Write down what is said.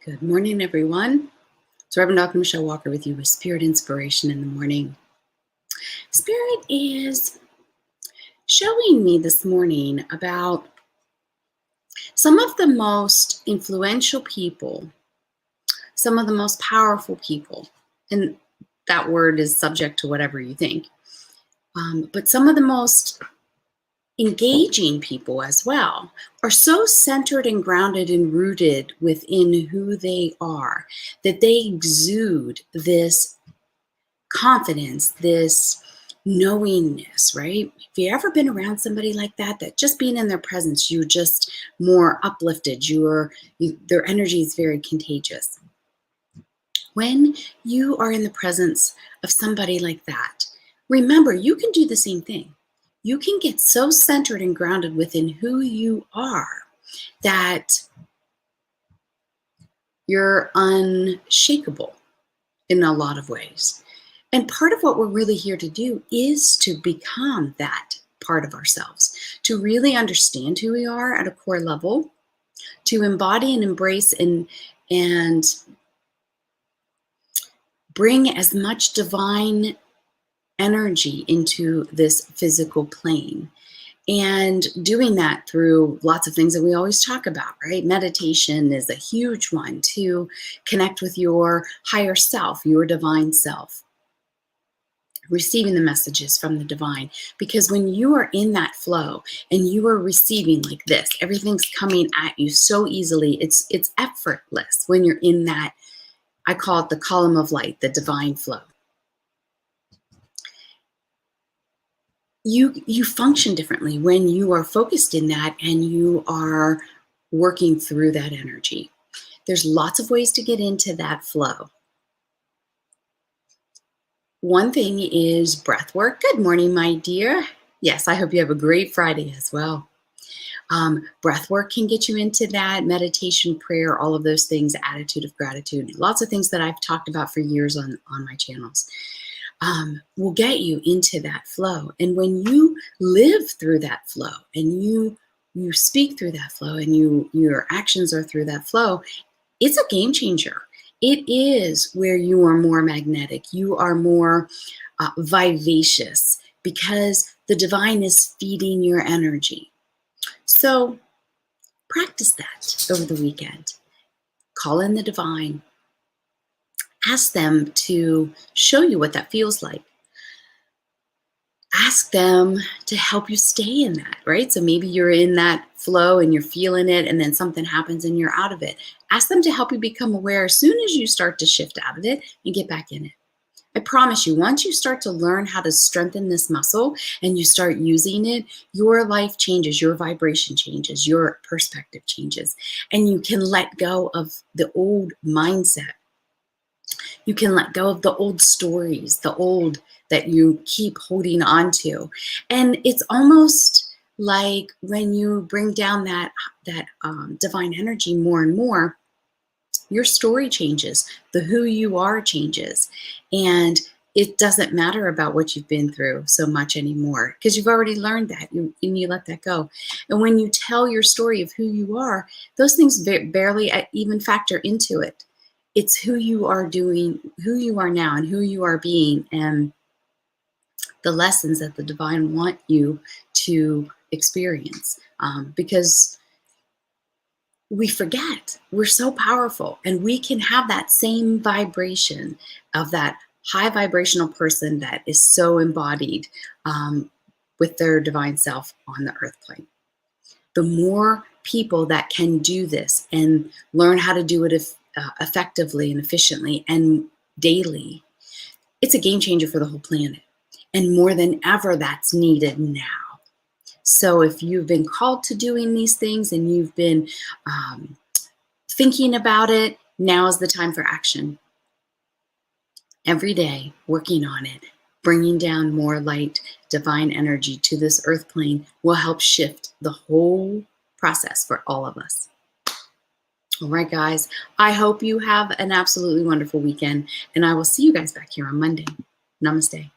Good morning, everyone. It's Reverend Dr. Michelle Walker with you with Spirit Inspiration in the Morning. Spirit is showing me this morning about some of the most influential people, some of the most powerful people, and that word is subject to whatever you think, but some of the most engaging people as well are so centered and grounded and rooted within who they are that they exude this confidence, this knowingness, right? Have you ever been around somebody like that, that just being in their presence, you're just more uplifted, their energy is very contagious. When you are in the presence of somebody like that, remember, you can do the same thing. You can get so centered and grounded within who you are that you're unshakable in a lot of ways. And part of what we're really here to do is to become that part of ourselves, to really understand who we are at a core level, to embody and embrace and bring as much divine energy into this physical plane. And doing that through lots of things that we always talk about, right? Meditation is a huge one to connect with your higher self, your divine self. Receiving the messages from the divine, because when you are in that flow and you are receiving like this, everything's coming at you so easily. It's effortless when you're in that, I call it the column of light, the divine flow. You function differently when you are focused in that and you are working through that energy. There's lots of ways to get into that flow. One thing is breath work. Good morning, my dear. Yes, I hope you have a great Friday as well. Breath work can get you into that, meditation, prayer, all of those things, attitude of gratitude, lots of things that I've talked about for years on my channels. Will get you into that flow. And when you live through that flow and you speak through that flow and your actions are through that flow, it's a game changer. It is where you are more magnetic. You are more vivacious because the divine is feeding your energy. So practice that over the weekend. Call in the divine. Ask them to show you what that feels like. Ask them to help you stay in that, right? So maybe you're in that flow and you're feeling it and then something happens and you're out of it. Ask them to help you become aware as soon as you start to shift out of it and get back in it. I promise you, once you start to learn how to strengthen this muscle and you start using it, your life changes, your vibration changes, your perspective changes, and you can let go of the old mindset. You can let go of the old stories, the old that you keep holding on to. And it's almost like when you bring down that divine energy more and more, your story changes, the who you are changes. And it doesn't matter about what you've been through so much anymore because you've already learned that and you let that go. And when you tell your story of who you are, those things barely even factor into it. It's who you are doing, who you are now and who you are being, and the lessons that the divine want you to experience. Because we forget we're so powerful and we can have that same vibration of that high vibrational person that is so embodied with their divine self on the earth plane. The more people that can do this and learn how to do it effectively and efficiently and daily, it's a game changer for the whole planet. And more than ever, that's needed now. So if you've been called to doing these things and you've been thinking about it, now is the time for action. Every day, working on it, bringing down more light, divine energy to this earth plane will help shift the whole process for all of us. All right, guys, I hope you have an absolutely wonderful weekend, and I will see you guys back here on Monday. Namaste.